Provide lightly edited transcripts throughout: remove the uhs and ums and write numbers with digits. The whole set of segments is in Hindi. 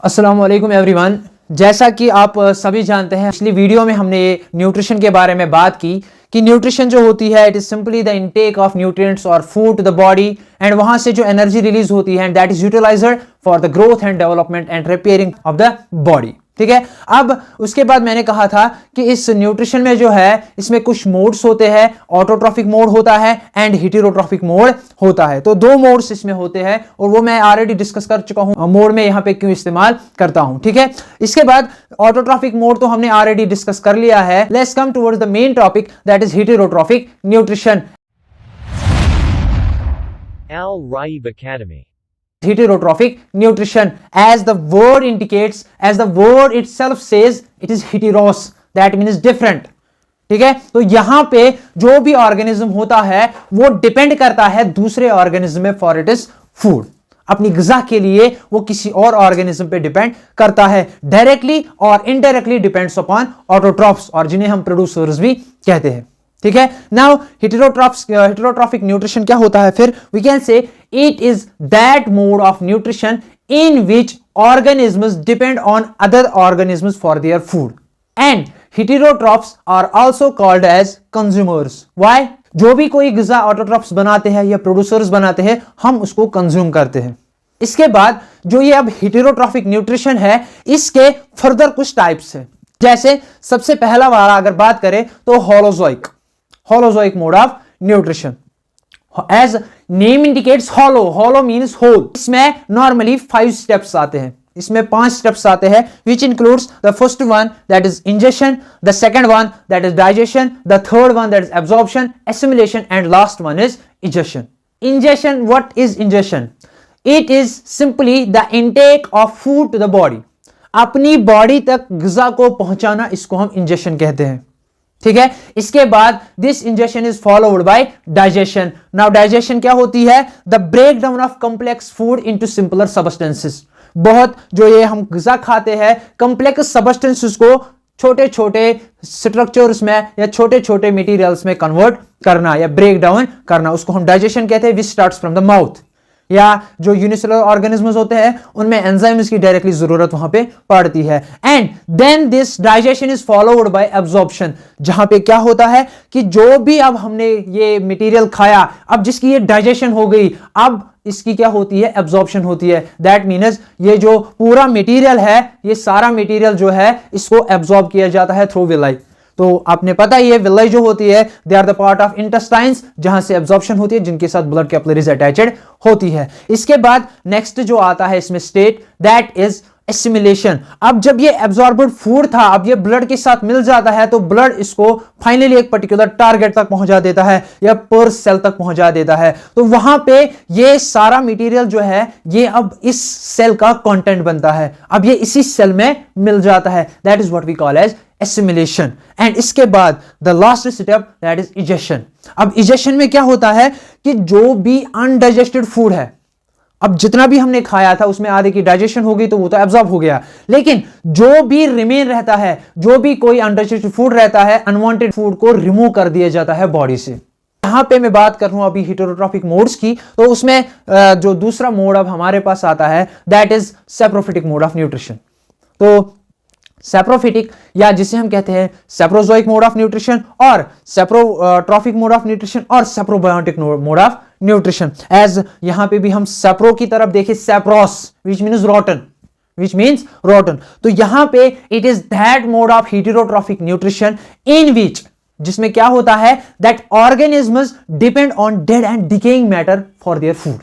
अस्सलाम वालेकुम एवरीवन। जैसा कि आप सभी जानते हैं, पिछली वीडियो में हमने न्यूट्रिशन के बारे में बात की कि न्यूट्रिशन जो होती है it is simply the intake of nutrients और food to the body and वहां से जो एनर्जी रिलीज होती है and that is utilised for the growth and development and repairing of the body. ठीक है, अब उसके बाद मैंने कहा था कि इस न्यूट्रिशन में जो है इसमें कुछ मोड्स होते हैं, ऑटोट्रॉफिक मोड होता है एंड हेटेरोट्रॉफिक मोड होता है। तो दो मोड्स इसमें होते हैं और वो मैं ऑलरेडी डिस्कस कर चुका हूं मोड में यहां पे क्यों इस्तेमाल करता हूं। ठीक है, इसके बाद ऑटोट्रॉफिक मोड तो हमने ऑलरेडी डिस्कस कर लिया है। Let's come towards the main topic that is heterotrophic nutrition. Al Raib Academy. Heterotrophic nutrition, as the word indicates, as the word itself says, it is heteros, that means different. ठीक है, तो यहां पे जो भी ऑर्गेनिज्म होता है वो डिपेंड करता है दूसरे ऑर्गेनिज्म में फॉर इट इज फूड। अपनी गिजा के लिए वो किसी और ऑर्गेनिज्म पे डिपेंड करता है, डायरेक्टली और इनडायरेक्टली डिपेंड्स अपॉन ऑटोट्रॉफ्स, और जिन्हें हम प्रोड्यूसर्स भी कहते हैं। ठीक है, नाउ हेटेरोट्रॉफिक न्यूट्रिशन क्या होता है? फिर we can say it is that mode of nutrition in which organisms depend on other organisms for their food and heterotrophs are also called as consumers. Why? जो भी कोई गिजा ऑटोट्रॉफ्स बनाते हैं या प्रोड्यूसर्स बनाते हैं, हम उसको कंज्यूम करते हैं। इसके बाद जो ये अब हेटेरोट्रॉफिक न्यूट्रिशन है, इसके फर्दर कुछ टाइप्स है। जैसे सबसे पहला वाला अगर बात करें तो holozoic mode of nutrition. As name indicates, holo means whole. इसमें नॉर्मली 5 स्टेप्स आते हैं, इसमें 5 स्टेप्स आते हैं, which includes the first one that is ingestion, the second one that is digestion, the third one that is absorption, assimilation and last one is ingestion. Ingestion, what is ingestion? It is simply the intake of food to the body. अपनी बॉडी तक गिजा को पहुंचाना, इसको हम इंजेशन कहते हैं। ठीक है, इसके बाद this ingestion is followed by digestion. Now digestion क्या होती है? The break down of complex food into simpler substances. बहुत जो ये हम गिजा खाते हैं, कॉम्प्लेक्स सबस्टेंसेस को छोटे छोटे स्ट्रक्चर्स में या छोटे छोटे मटेरियल्स में कन्वर्ट करना या ब्रेक डाउन करना, उसको हम डाइजेशन कहते हैं, विच स्टार्ट्स फ्रॉम द माउथ। या जो यूनिसेलुलर ऑर्गेनिजम्स होते हैं उनमें एंजाइम्स की डायरेक्टली जरूरत वहां पे पड़ती है। And then this digestion is followed by absorption, जहां पे क्या होता है कि जो भी अब हमने ये मटेरियल खाया, अब जिसकी ये डाइजेशन हो गई, अब इसकी क्या होती है? एब्जॉर्प्शन होती है। दैट मीन्स ये जो पूरा मटेरियल है, ये सारा मटेरियल जो है इसको एब्जॉर्ब किया जाता है थ्रू विलाई। तो आपने पता ही है विलाई जो होती है they are the part of intestines, जहां से एब्जॉर्प्शन होती है, जिनके साथ ब्लड कैपिलरीज अटैच्ड होती है। इसके बाद नेक्स्ट जो आता है इसमें स्टेट, दैट इज एसिमिलेशन। अब जब ये एब्जॉर्बड फूड था, अब ये ब्लड के साथ मिल जाता है, तो ब्लड इसको फाइनली एक पर्टिकुलर टारगेट तक पहुंचा देता है या पर सेल तक पहुंचा देता है। तो वहां पे ये सारा मटेरियल जो है ये अब इस सेल का कंटेंट बनता है, अब ये इसी सेल में मिल जाता है। That is what we call as assimilation. And इसके बाद the last step that is egestion. अब इजेशन में क्या होता है कि जो भी अनडाइजेस्टेड फूड है, अब जितना भी हमने खाया था उसमें आधे की डाइजेशन हो गई तो वो तो एब्जॉर्ब हो गया, लेकिन जो भी रिमेन रहता है, जो भी कोई अनडाइजेस्टेड फूड रहता है, अनवांटेड फूड को रिमूव कर दिया जाता है बॉडी से। यहां पे मैं बात कर रहा हूं अभी हेटेरोट्रॉफिक मोड्स की, तो उसमें जो दूसरा मोड अब हमारे पास आता है that is saprophytic mode of nutrition. तो सैप्रोफिटिक या जिसे हम कहते हैं सैप्रोजोइक मोड ऑफ न्यूट्रिशन और सैप्रोट्रॉफिक मोड ऑफ न्यूट्रिशन और सैप्रोबायोटिक मोड ऑफ न्यूट्रिशन। एज यहां पे भी हम सैप्रो की तरफ देखें, सैप्रोस विच मीन्स रोटन, तो यहां पे it is that mode of heterotrophic nutrition in which, जिसमें क्या होता है that organisms depend on dead and decaying matter for their food.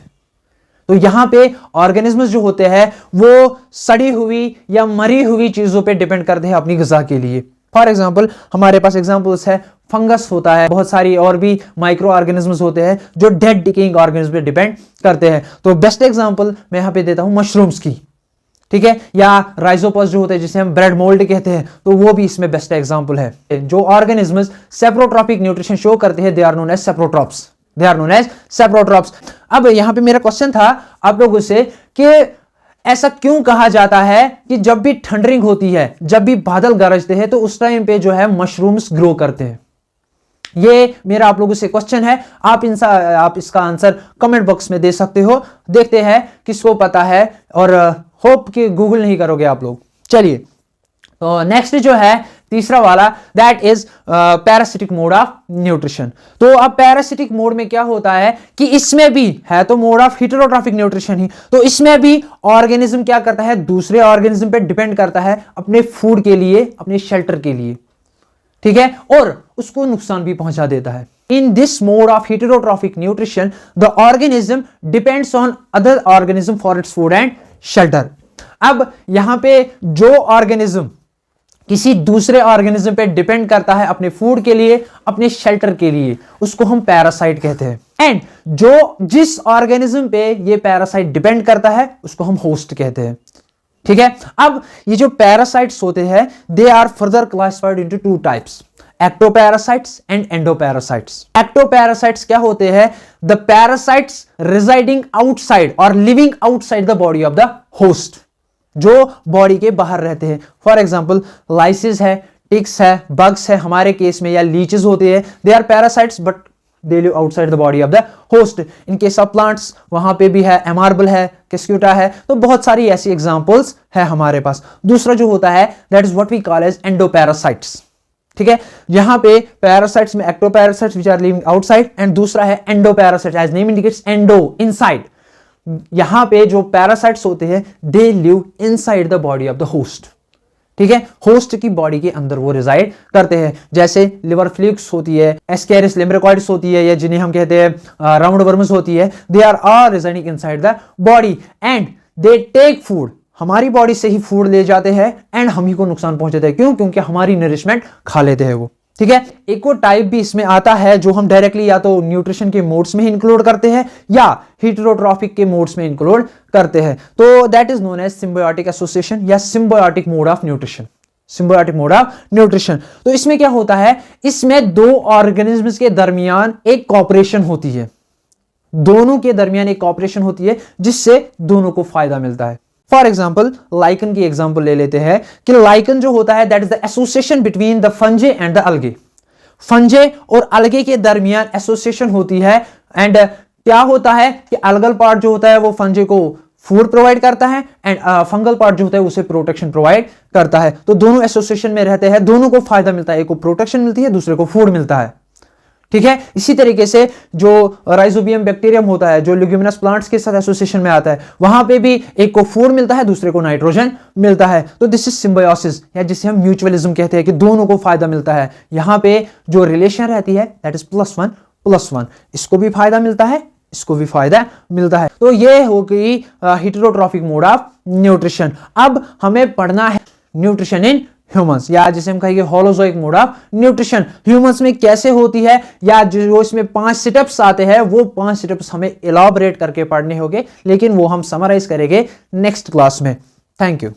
तो यहां पे ऑर्गेनिजम्स जो होते हैं वो सड़ी हुई या मरी हुई चीजों पे डिपेंड करते हैं अपनी गिजा के लिए। फॉर एग्जांपल हमारे पास एग्जांपल्स है, फंगस होता है, बहुत सारी और भी माइक्रो ऑर्गेनिजम्स होते हैं जो डेड डिकेइंग ऑर्गेनिज्म पे डिपेंड करते हैं। तो बेस्ट एग्जांपल मैं यहां पे देता हूं मशरूम्स की। ठीक है, या राइजोपस जो होते हैं जिसे हम ब्रेड मोल्ड कहते हैं, तो वो भी इसमें बेस्ट एग्जांपल है। जो ऑर्गेनिजम्स सैप्रोट्रॉफिक न्यूट्रिशन शो करते हैं, they are known as saprotrophs. They are known as saprotrophs। अब यहां पे मेरा क्वेश्चन था आप लोगों से कि ऐसा क्यों कहा जाता है कि जब भी थंडरिंग होती है, जब भी बादल गरजते हैं, तो उस टाइम पे जो है मशरूम्स ग्रो करते हैं। ये मेरा आप लोगों से क्वेश्चन है, आप इसका आंसर कमेंट बॉक्स में दे सकते हो। देखते हैं किसको पता है और होप कि गूगल नहीं करोगे आप लोग। चलिए, तो नेक्स्ट जो है तीसरा वाला, that is parasitic mode of nutrition. तो अब पैरासिटिक मोड में क्या होता है कि इसमें भी है तो मोड ऑफ हेटेरोट्रॉफिक न्यूट्रिशन ही, तो इसमें भी ऑर्गेनिज्म क्या करता है, दूसरे ऑर्गेनिज्म पे डिपेंड करता है अपने फूड के लिए, अपने शेल्टर के लिए, ठीक है, और उसको नुकसान भी पहुंचा देता है। In this mode of heterotrophic nutrition the organism depends on other organism for its food and shelter. अब यहां पे जो ऑर्गेनिज्म किसी दूसरे ऑर्गेनिज्म पे डिपेंड करता है अपने फूड के लिए, अपने शेल्टर के लिए, उसको हम पैरासाइट कहते हैं। एंड जो जिस ऑर्गेनिज्म पे ये पैरासाइट डिपेंड करता है उसको हम होस्ट कहते हैं, ठीक है। अब ये जो पैरासाइट्स होते हैं they are further classified into two types, ectoparasites and endoparasites. Ectoparasites क्या होते हैं, द पैरासाइट्स रिजाइडिंग आउटसाइड और living outside the body of the host, जो बॉडी के बाहर रहते हैं। फॉर एग्जाम्पल लाइसिस है, टिक्स है, बग्स है हमारे केस में, या लीचेस होते हैं, they are parasites but they live outside the body of the host. In case of plants वहां पे भी है, एमार्बल है, किस्क्यूटा है, तो बहुत सारी ऐसी एग्जांपल्स है हमारे पास। दूसरा जो होता है that is what we call as endoparasites, ठीक है। यहां पे पैरासाइट्स में ectoparasites which are living outside, and दूसरा है endoparasites, as name indicates endo, inside. यहां पे जो पैरासाइट्स होते हैं they live inside the body of the host, ठीक है, होस्ट की बॉडी के अंदर वो रिजाइड करते हैं। जैसे लिवर फ्लूक्स होती है, एस्केरिस लिम्ब्रिकॉइड्स होती है, या जिन्हें हम कहते हैं राउंड वर्म्स होती है, they are all residing inside the body and they take food, हमारी बॉडी से ही फूड ले जाते हैं एंड हम ही को नुकसान पहुंचाते हैं। क्यों? क्योंकि हमारी नरिशमेंट खा लेते हैं वो, ठीक है। इको टाइप भी इसमें आता है जो हम डायरेक्टली या तो न्यूट्रिशन के मोड्स में ही इंक्लूड करते हैं या हेटेरोट्रॉफिक के मोड्स में इंक्लूड करते हैं। तो that is known as symbiotic association या symbiotic mode of nutrition, symbiotic mode of nutrition. तो इसमें क्या होता है, इसमें दो ऑर्गेनिज्म्स के दरमियान एक कॉपरेशन होती है, दोनों के दरमियान एक कॉपरेशन होती है जिससे दोनों को फायदा मिलता है। फॉर एग्जाम्पल लाइकन की एग्जाम्पल ले लेते हैं कि लाइकन जो होता है that is the association between the फंजे and the अलगे। फंजे और अलगे के दरमियान एसोसिएशन होती है एंड क्या होता है कि अलगल पार्ट जो होता है वो फंजे को फूड प्रोवाइड करता है एंड फंगल पार्ट जो होता है उसे प्रोटेक्शन प्रोवाइड करता है। तो दोनों एसोसिएशन में रहते हैं, दोनों को फायदा मिलता है, एक को प्रोटेक्शन मिलती है, दूसरे को फूड मिलता है, ठीक है। इसी तरीके से जो राइजोबियम बैक्टीरियम होता है जो ल्यूगिमिनस प्लांट्स के साथ एसोसिएशन में आता है, वहां पे भी एक को फूड मिलता है, दूसरे को नाइट्रोजन मिलता है। तो दिस इज सिम्बायोसिस, या जिसे हम म्यूचुअलिज्म कहते हैं कि दोनों को फायदा मिलता है। यहां पे जो रिलेशन रहती है दैट इज +1+1, इसको भी फायदा मिलता है, इसको भी फायदा मिलता है। तो ये हो गई हेटेरोट्रॉफिक मोड ऑफ न्यूट्रिशन। अब हमें पढ़ना है न्यूट्रिशन इन ह्यूमंस, या जिसे हम कहेंगे holozoic mode of nutrition. Humans में कैसे होती है, या जो इसमें 5 स्टेप्स आते हैं वो 5 स्टेप्स हमें इलाबोरेट करके पढ़ने होंगे, लेकिन वो हम समराइज करेंगे नेक्स्ट क्लास में। Thank you.